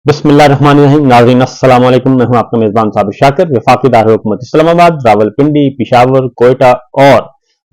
बिस्मिल्लाहिर्रहमानिर्रहीम। नाज़रीन अस्सलाम वालेकुम। मैं हूं आपका मेजबान साबिर शाकिर। वफाकी दारुल-हुकूमत इस्लामाबाद, रावलपिंडी, पेशावर, कोयटा और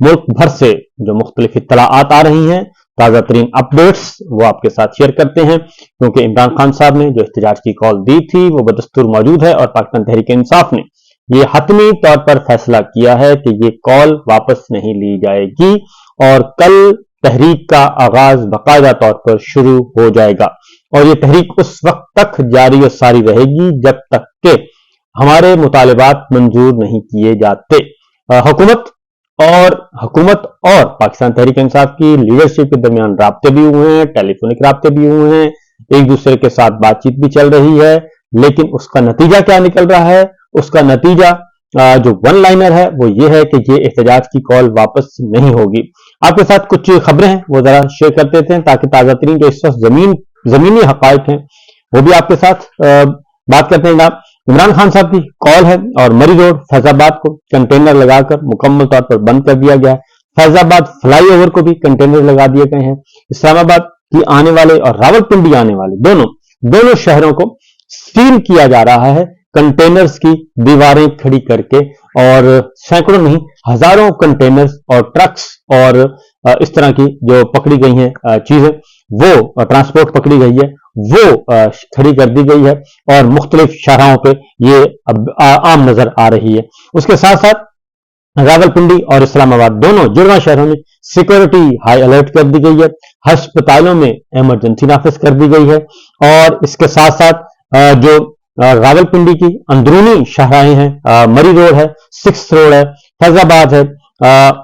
मुल्क भर से जो मुख्तलिफ इत्तलाआत आ रही हैं, ताज़ा तरीन अपडेट्स, वो आपके साथ शेयर करते हैं। क्योंकि इमरान खान साहब ने जो एहतजाज की कॉल दी थी वो बदस्तूर मौजूद है और पाकिस्तान तहरीक इंसाफ ने ये हतमी तौर पर फैसला किया है कि ये कॉल वापस नहीं ली जाएगी और कल तहरीक का आगाज बाकायदा तौर पर शुरू हो जाएगा और ये तहरीक उस वक्त तक जारी और सारी रहेगी जब तक कि हमारे मुतालिबात मंजूर नहीं किए जाते। हुकूमत और पाकिस्तान तहरीक इंसाफ की लीडरशिप के दरमियान राब्ते भी हुए हैं, टेलीफोनिक राब्ते भी हुए हैं, एक दूसरे के साथ बातचीत भी चल रही है। लेकिन उसका नतीजा क्या निकल रहा है? उसका नतीजा जो वन लाइनर है वो ये है कि ये एहतजाज की कॉल वापस नहीं होगी। आपके साथ कुछ खबरें हैं वो जरा शेयर कर देते हैं ताकि ताजा तरीन जो इस वक्त जमीनी हकायक हैं वो भी आपके साथ बात करते हैं। जनाब, इमरान खान साहब की कॉल है और मरी रोड फैजाबाद को कंटेनर लगाकर मुकम्मल तौर पर बंद कर दिया गया है। फैजाबाद फ्लाईओवर को भी कंटेनर लगा दिए गए हैं। इस्लामाबाद की आने वाले और रावलपिंडी आने वाले दोनों शहरों को सील किया जा रहा है कंटेनर्स की दीवारें खड़ी करके, और सैकड़ों नहीं हजारों कंटेनर्स और ट्रक्स और इस तरह की जो पकड़ी गई हैं चीजें, वो ट्रांसपोर्ट पकड़ी गई है, वो खड़ी कर दी गई है और मुख्तलिफ शाहराहों पे ये अब आम नजर आ रही है। उसके साथ साथ रावलपिंडी और इस्लामाबाद दोनों जुड़वा शहरों में सिक्योरिटी हाई अलर्ट कर दी गई है। अस्पतालों में इमरजेंसी नाफिज कर दी गई है और इसके साथ साथ जो रावलपिंडी की अंदरूनी शाहराहें हैं, मरी रोड है, 6 रोड है, फैजाबाद है,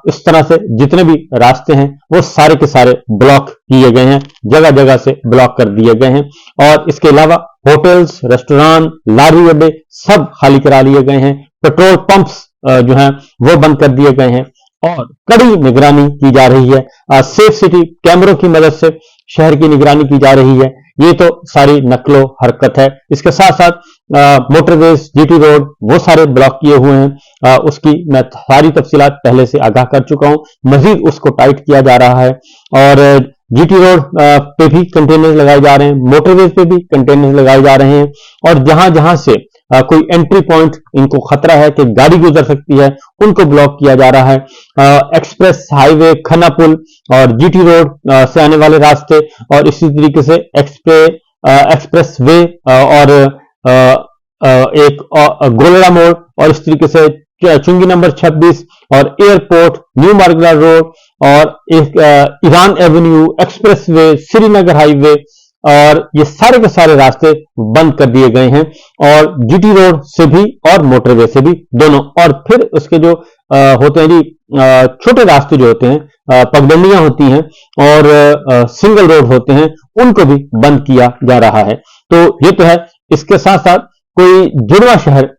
इस तरह से जितने भी रास्ते हैं वो सारे के सारे ब्लॉक किए गए हैं, जगह जगह से ब्लॉक कर दिए गए हैं। और इसके अलावा होटल्स, रेस्टोरेंट, लारी अड्डे सब खाली करा लिए गए हैं। पेट्रोल पंप्स जो हैं वो बंद कर दिए गए हैं और कड़ी निगरानी की जा रही है। सेफ सिटी कैमरों की मदद से शहर की निगरानी की जा रही है। ये तो सारी नकलो हरकत है। इसके साथ साथ मोटरवेज, जीटी रोड वो सारे ब्लॉक किए हुए हैं। उसकी मैं सारी तफसीलात पहले से आगाह कर चुका हूं। मजीद उसको टाइट किया जा रहा है और जीटी रोड पे भी कंटेनर लगाए जा रहे हैं, मोटरवेज पे भी कंटेनर लगाए जा रहे हैं और जहां जहां से कोई एंट्री पॉइंट इनको खतरा है कि गाड़ी गुजर सकती है उनको ब्लॉक किया जा रहा है। एक्सप्रेस हाईवे, खन्ना पुल और जीटी रोड से आने वाले रास्ते और इसी तरीके से एक्सप्रेस वे और एक गोलड़ा मोड़ और इस तरीके से चुंगी नंबर 26 और एयरपोर्ट, न्यू मार्गला रोड और एक Iran Avenue, express way, Srinagar highway और ये सारे के सारे रास्ते बंद कर दिए गए हैं और जीटी रोड से भी और मोटरवे से भी दोनों। और फिर उसके जो होते हैं जी छोटे रास्ते जो होते हैं, पगडंडियां होती हैं और सिंगल रोड होते हैं, उनको भी बंद किया जा रहा है। तो ये तो है। इसके साथ साथ कोई जुड़वा शहर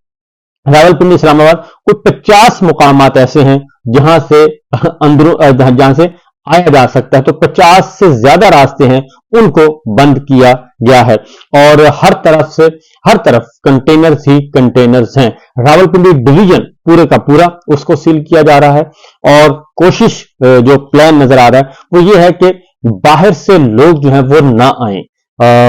रावलपिंडी, इस्लामाबाद, कुछ 50 मुकामात ऐसे हैं जहां से आया जा सकता है। तो 50 से ज्यादा रास्ते हैं उनको बंद किया गया है और हर तरफ कंटेनर्स ही कंटेनर्स हैं। रावलपिंडी डिवीजन पूरे का पूरा उसको सील किया जा रहा है और कोशिश जो प्लान नजर आ रहा है वो ये है कि बाहर से लोग जो हैं वो ना आए।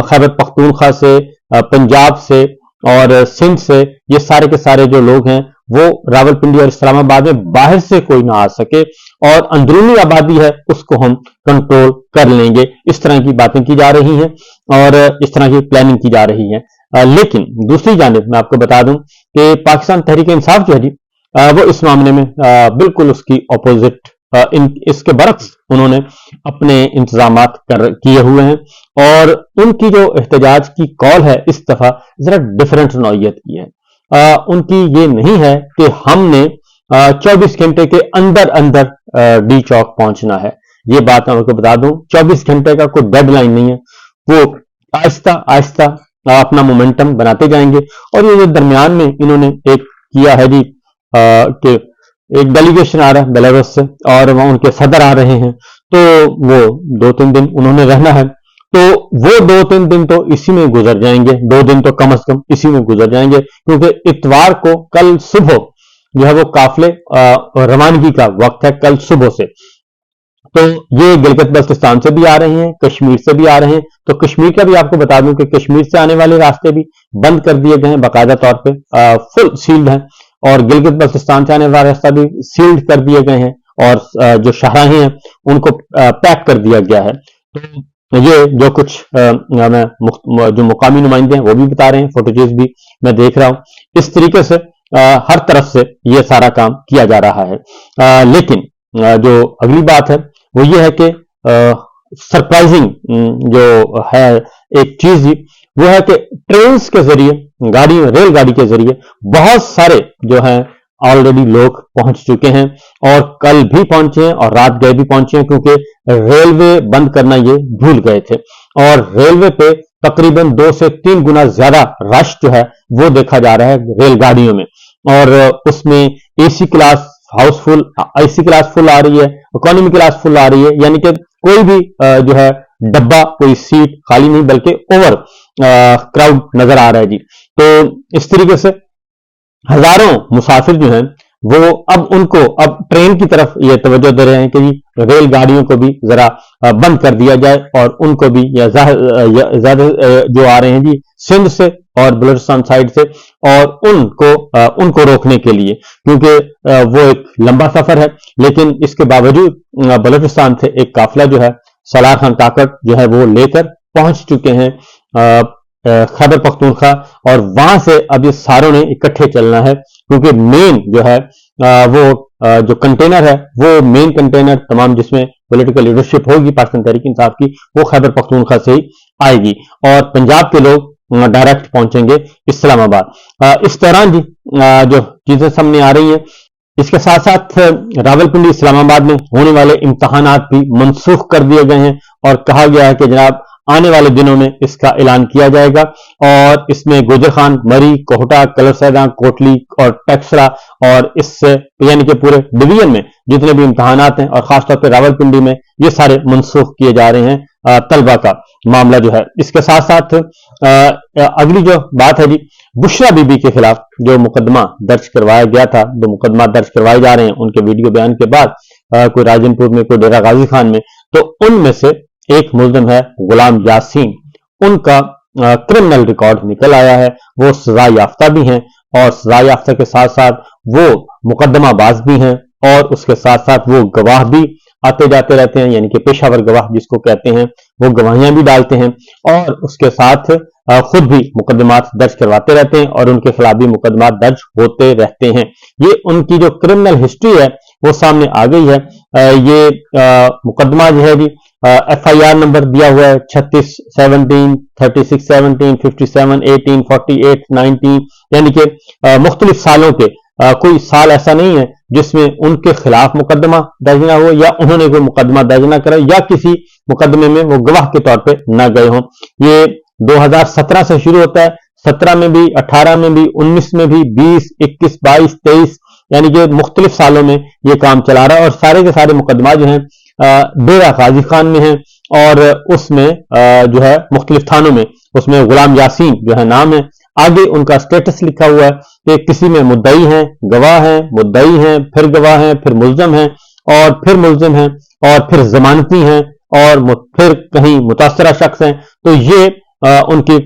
खैबर पख्तूनख्वा से, पंजाब से और सिंध से ये सारे के सारे जो लोग हैं वो रावलपिंडी और इस्लामाबाद में बाहर से कोई ना आ सके और अंदरूनी आबादी है उसको हम कंट्रोल कर लेंगे। इस तरह की बातें की जा रही हैं और इस तरह की प्लानिंग की जा रही है। लेकिन दूसरी जानिब मैं आपको बता दूं कि पाकिस्तान तहरीक इंसाफ जो है जी वो इस मामले में बिल्कुल उसकी अपोजिट, इसके बरक्स उन्होंने अपने इंतजामात किए हुए हैं और उनकी जो एहतजाज की कॉल है इस दफा जरा डिफरेंट नौइयत की है। उनकी ये नहीं है कि हमने 24 घंटे के अंदर अंदर डी चौक पहुंचना है। ये बात मैं आपको बता दूं, 24 घंटे का कोई डेडलाइन नहीं है। वो आहिस्ता आहिस्ता अपना मोमेंटम बनाते जाएंगे और ये जो दरमियान में इन्होंने एक किया है जी कि एक डेलीगेशन आ रहा है बेलारूस से और वहां उनके सदर आ रहे हैं, तो वो 2-3 दिन उन्होंने रहना है। तो वो 2-3 दिन तो इसी में गुजर जाएंगे, 2 दिन तो कम से कम इसी में गुजर जाएंगे क्योंकि इतवार को कल सुबह जो है वो काफिले रवानगी का वक्त है, कल सुबह से। तो ये गिलगित बल्तिस्तान से भी आ रहे हैं, कश्मीर से भी आ रहे हैं। तो कश्मीर का भी आपको बता दूं कि कश्मीर से आने वाले रास्ते भी बंद कर दिए गए हैं, बाकायदा तौर पे फुल सील्ड हैं, और गिलगित बल्तिस्तान से आने वाला रास्ता भी सील्ड कर दिए गए हैं, और जो शाहराहें हैं उनको पैक कर दिया गया है। तो ये जो कुछ जो मुकामी नुमाइंदे हैं वो भी बता रहे हैं, फुटेजेस भी मैं देख रहा हूं। इस तरीके से हर तरफ से ये सारा काम किया जा रहा है। लेकिन जो अगली बात है वो ये है कि सरप्राइजिंग जो है एक चीज वो है कि ट्रेन के जरिए, रेलगाड़ी के जरिए बहुत सारे जो हैं ऑलरेडी लोग पहुंच चुके हैं, और कल भी पहुंचे हैं और रात गए भी पहुंचे हैं, क्योंकि रेलवे बंद करना ये भूल गए थे। और रेलवे पे तकरीबन 2 से 3 गुना ज्यादा रश जो है वो देखा जा रहा है रेलगाड़ियों में, और उसमें AC class housefull, AC class full आ रही है, इकोनॉमी क्लास फुल आ रही है, यानी कि कोई भी जो है डब्बा, कोई सीट खाली नहीं, बल्कि ओवर क्राउड नजर आ रहा है जी। तो इस तरीके से हजारों मुसाफिर जो हैं वो अब ट्रेन की तरफ ये तवज्जो दे रहे हैं कि रेलगाड़ियों को भी जरा बंद कर दिया जाए, और उनको भी ज्यादा जो आ रहे हैं जी सिंध से और बलूचिस्तान साइड से, और उनको रोकने के लिए, क्योंकि वो एक लंबा सफर है। लेकिन इसके बावजूद बलूचिस्तान से एक काफिला जो है सलार खान काकड़ जो है वो लेकर पहुंच चुके हैं खैबर पख्तूनख्वा, और वहां से अब ये सारों ने इकट्ठे चलना है, क्योंकि मेन जो है वो जो कंटेनर है, वो मेन कंटेनर तमाम जिसमें पॉलिटिकल लीडरशिप होगी पाकिस्तान तहरीक इंसाफ की, वो खैबर पख्तूनख्वा से ही आएगी, और पंजाब के लोग डायरेक्ट पहुंचेंगे इस्लामाबाद। इस दौरान जी जो चीजें सामने आ रही हैं, इसके साथ साथ रावलपिंडी इस्लामाबाद में होने वाले इम्तहानात भी मनसूख कर दिए गए हैं, और कहा गया है कि जनाब आने वाले दिनों में इसका ऐलान किया जाएगा, और इसमें गुजर खान, मरी, कोहटा, कलरसैदा, कोटली और टेक्सरा, और इससे यानी कि पूरे डिवीजन में जितने भी इम्तहानात हैं, और खासतौर पर रावलपिंडी में ये सारे मनसूख किए जा रहे हैं तलबा का मामला जो है। इसके साथ साथ अगली जो बात है जी, बुशरा बीबी के खिलाफ जो मुकदमा दर्ज करवाया गया था, जो मुकदमा दर्ज करवाए जा रहे हैं उनके वीडियो बयान के बाद, कोई राजनपुर में, कोई डेरा गाजी खान में, तो उनमें से एक मुल्जिम है गुलाम यासीन, उनका क्रिमिनल रिकॉर्ड निकल आया है, वो सजा याफ्ता भी हैं, और सजा याफ्ता के साथ साथ वो मुकदमाबाज भी हैं, और उसके साथ साथ वो गवाह भी आते जाते रहते हैं, यानी कि पेशावर गवाह जिसको कहते हैं, वो गवाहियां भी डालते हैं, और उसके साथ खुद भी मुकदमात दर्ज करवाते रहते हैं, और उनके खिलाफ भी मुकदमात दर्ज होते रहते हैं। ये उनकी जो क्रिमिनल हिस्ट्री है वो सामने आ गई है। ये मुकदमा जो है जी FIR नंबर दिया हुआ है 36, 17, 36, 17, 57, 18, 48, 19, यानी कि मुख्तलिफ सालों के कोई साल ऐसा नहीं है जिसमें उनके खिलाफ मुकदमा दर्ज ना हो, या उन्होंने कोई मुकदमा दर्ज ना करा, या किसी मुकदमे में वो गवाह के तौर पे न गए हों। ये 2017 से शुरू होता है, 17 में भी, 18 में भी, 19 में भी, 20, 21, 22, 23, यानी कि मुख्तलिफ सालों में ये काम चला रहा है, और सारे के सारे मुकदमा जो हैं डेरा गाजी खान में है, और उसमें जो है मुख्तलिफ थानों में, उसमें गुलाम यासीन जो है नाम है, आगे उनका स्टेटस लिखा हुआ है कि किसी में मुद्दई हैं, गवाह हैं, मुद्दई हैं, फिर गवाह हैं, फिर मुल्जिम हैं, और फिर मुल्जिम हैं, और फिर जमानती हैं, और फिर कहीं मुतासरा शख्स हैं। तो ये उनकी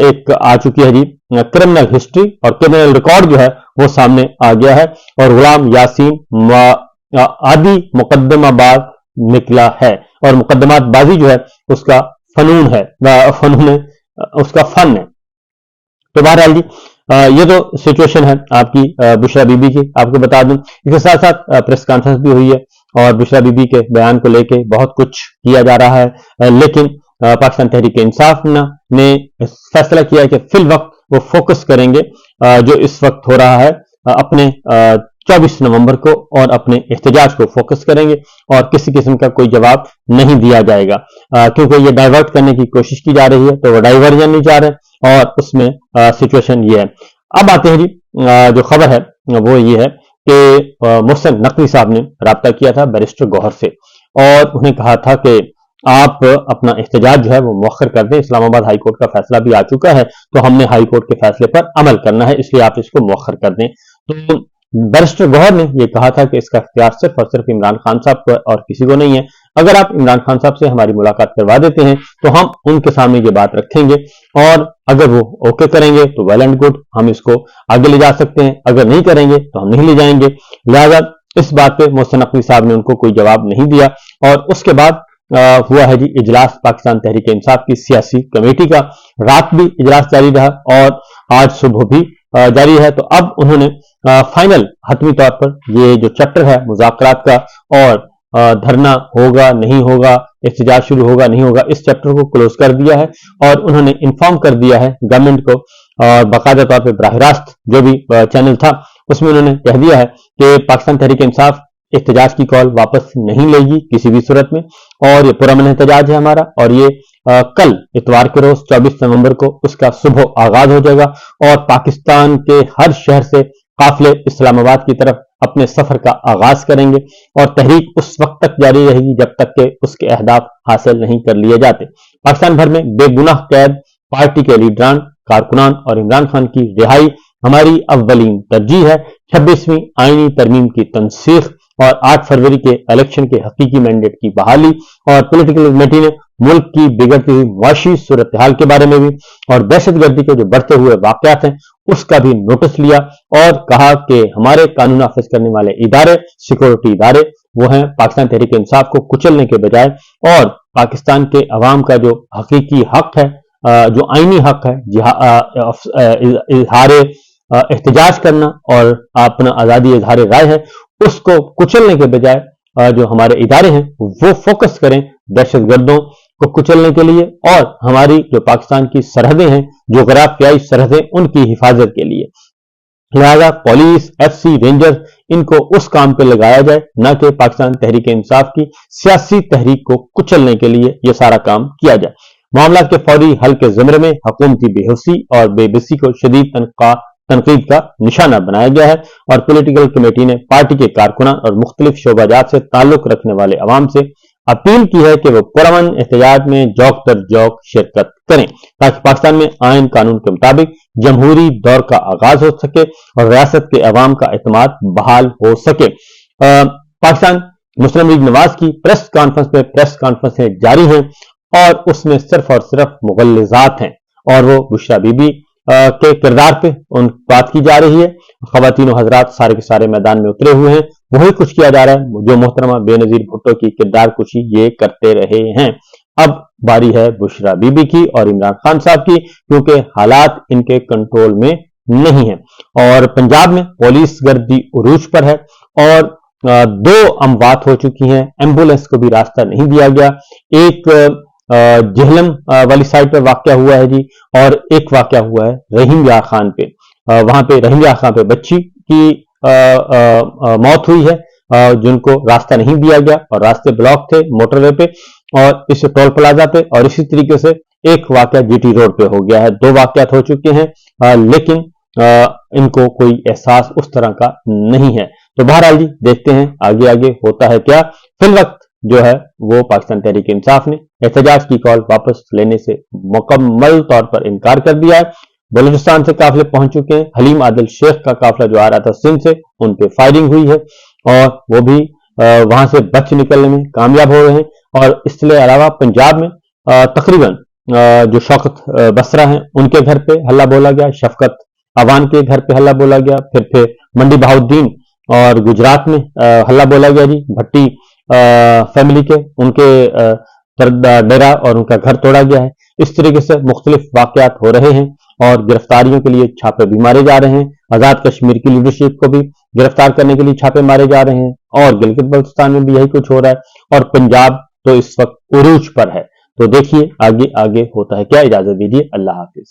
एक आ चुकी है जी क्रिमिनल हिस्ट्री, और क्रिमिनल रिकॉर्ड जो है वो सामने आ गया है, और गुलाम यासीन आदि मुकदमाबाज निकला है, और मुकदमाबाजी जो है उसका फनून है, उसका फन है। तो बहरहाल जी ये तो सिचुएशन है आपकी बुशरा बीबी की, आपको बता दूं। इसके साथ साथ प्रेस कॉन्फ्रेंस भी हुई है, और बुशरा बीबी के बयान को लेके बहुत कुछ किया जा रहा है, लेकिन पाकिस्तान तहरीक इंसाफ ने फैसला किया कि फिल वक्त वो फोकस करेंगे जो इस वक्त हो रहा है अपने 24 नवंबर को, और अपने एहतजाज को फोकस करेंगे, और किसी किस्म का कोई जवाब नहीं दिया जाएगा, क्योंकि ये डाइवर्ट करने की कोशिश की जा रही है, तो वो डाइवर्जन नहीं चाह रहे, और उसमें सिचुएशन ये है। अब आते हैं जी जो खबर है वो ये है कि मोहसिन नकवी साहब ने राब्ता किया था बैरिस्टर गौहर से, और उन्हें कहा था कि आप अपना एहतजाज जो है वो मौखर कर दें, इस्लामाबाद हाई कोर्ट का फैसला भी आ चुका है, तो हमने हाई कोर्ट के फैसले पर अमल करना है, इसलिए आप इसको मौखर कर दें। तो बैरिस्टर गौहर ने यह कहा था कि इसका इख्तियार सिर्फ और सिर्फ इमरान खान साहब को और किसी को नहीं है, अगर आप इमरान खान साहब से हमारी मुलाकात करवा देते हैं तो हम उनके सामने ये बात रखेंगे, और अगर वो ओके करेंगे तो वेल एंड गुड, हम इसको आगे ले जा सकते हैं, अगर नहीं करेंगे तो हम नहीं ले जाएंगे। लिहाजा इस बात पे मोहसिन नकवी साहब ने उनको कोई जवाब नहीं दिया, और उसके बाद हुआ है जी इजलास पाकिस्तान तहरीक इंसाफ की सियासी कमेटी का। रात भी इजलास जारी रहा और आज सुबह भी जारी है। तो अब उन्होंने फाइनल हतमी तौर पर ये जो चैप्टर है मुज़ाकरात का, और धरना होगा नहीं होगा, एहतजाज शुरू होगा नहीं होगा, इस चैप्टर को क्लोज कर दिया है, और उन्होंने इन्फॉर्म कर दिया है गवर्नमेंट को, और बाकायदा तौर पर बराह रास्त जो भी चैनल था उसमें उन्होंने कह दिया है कि पाकिस्तान तहरीक इंसाफ एहतजाज की कॉल वापस नहीं लेगी किसी भी सूरत में, और ये पुरअमन एहतजाज है हमारा, और ये कल इतवार के रोज 24 नवंबर को उसका सुबह आगाज हो जाएगा, और पाकिस्तान के हर शहर से काफिले इस्लामाबाद की तरफ अपने सफर का आगाज करेंगे, और तहरीक उस वक्त तक जारी रहेगी जब तक कि उसके अहदाफ हासिल नहीं कर लिए जाते। पाकिस्तान भर में बेगुनाह कैद, पार्टी के लीडरान, कारकुनान और इमरान खान की रिहाई हमारी अव्वलीन तरजीह है। 26वीं आईनी तरमीम की तनसीख और 8 फरवरी के इलेक्शन के हकीकी मैंडेट की बहाली, और पॉलिटिकल कमेटी ने मुल्क की बिगड़ती हुई मुआशी सूरत हाल के बारे में भी, और दहशतगर्दी के जो बढ़ते हुए वाकयात हैं उसका भी नोटिस लिया, और कहा कि हमारे कानून नाफिज करने वाले इदारे, सिक्योरिटी इदारे, वो हैं पाकिस्तान तहरीक इंसाफ को कुचलने के बजाय, और पाकिस्तान के अवाम का जो हकीकी हक है, जो आईनी हक है इजहार एहतजाज करना और अपना आजादी इजहार राय है, उसको कुचलने के बजाय जो हमारे इदारे हैं वो फोकस करें दहशतगर्दों को कुचलने के लिए, और हमारी जो पाकिस्तान की सरहदें हैं, जोग्राफियाई सरहदें, उनकी हिफाजत के लिए। लिहाजा पुलिस, एफसी, रेंजर्स, इनको उस काम पे लगाया जाए, न कि पाकिस्तान तहरीक इंसाफ की सियासी तहरीक को कुचलने के लिए यह सारा काम किया जाए। मामला के फौरी हल के ज़िम्रे में हुकूमती बेहोशी और बेबसी को शदीद तनकीद का निशाना बनाया गया है, और पॉलिटिकल कमेटी ने पार्टी के कारकुनान और मुख्तलिफ शोबाजात से ताल्लुक रखने वाले अवाम से अपील की है कि वो पुरअमन एहतजाज में जौक दर जौक शिरकत करें, ताकि पाकिस्तान में आइन कानून के मुताबिक जमहूरी दौर का आगाज हो सके और रियासत के अवाम का एतमाद बहाल हो सके। पाकिस्तान मुस्लिम लीग नवाज की प्रेस कॉन्फ्रेंसें जारी हैं, और उसमें सिर्फ और सिर्फ मुगल्लिजात हैं, और वो बुशरा बीबी के किरदार पे उन बात की जा रही है। खवातीनो हजरात सारे के सारे मैदान में उतरे हुए हैं, वही कुछ किया जा रहा है जो मोहतरमा बेनजीर भुट्टो की किरदार कुशी ये करते रहे हैं। अब बारी है बुशरा बीबी की और इमरान खान साहब की, क्योंकि हालात इनके कंट्रोल में नहीं है, और पंजाब में पुलिस गर्दी उरूज पर है, और 2 अमवात हो चुकी हैं, एम्बुलेंस को भी रास्ता नहीं दिया गया। एक जहलम वाली साइड पर वाकया हुआ है जी, और एक वाकया हुआ है रहीम यार खान पे। वहां पे रहीम यार खान पे बच्ची की मौत हुई है, जिनको रास्ता नहीं दिया गया, और रास्ते ब्लॉक थे मोटरवे पे और इस टोल प्लाजा पे, और इसी तरीके से एक वाकया जीटी रोड पे हो गया है। 2 वाकयात हो चुके हैं, लेकिन इनको कोई एहसास उस तरह का नहीं है। तो बहरहाल जी देखते हैं आगे आगे होता है क्या। फिल वक्त जो है वो पाकिस्तान तहरीक इंसाफ ने एहतजाज की कॉल वापस लेने से मुकम्मल तौर पर इनकार कर दिया है। बलूचिस्तान से काफिले पहुंच चुके हैं। हलीम आदिल शेख का काफिला जो आ रहा था सिंध से, उन पे फायरिंग हुई है और वो भी वहां से बच निकलने में कामयाब हो रहे हैं। और इसके अलावा पंजाब में तकरीबन जो शौकत बसरा हैं उनके घर पे हल्ला बोला गया, शफकत अवान के घर पे हल्ला बोला गया, फिर मंडी बहाउद्दीन और गुजरात में हल्ला बोला गया जी। भट्टी फैमिली के उनके डेरा और उनका घर तोड़ा गया है। इस तरीके से मुख्तलिफ वाकयात हो रहे हैं और गिरफ्तारियों के लिए छापे भी मारे जा रहे हैं। आजाद कश्मीर की लीडरशिप को भी गिरफ्तार करने के लिए छापे मारे जा रहे हैं और गिलगित बल्तिस्तान में भी यही कुछ हो रहा है और पंजाब तो इस वक्त उरूज पर है। तो देखिए आगे आगे होता है क्या। इजाजत दीजिए, अल्लाह हाफिज।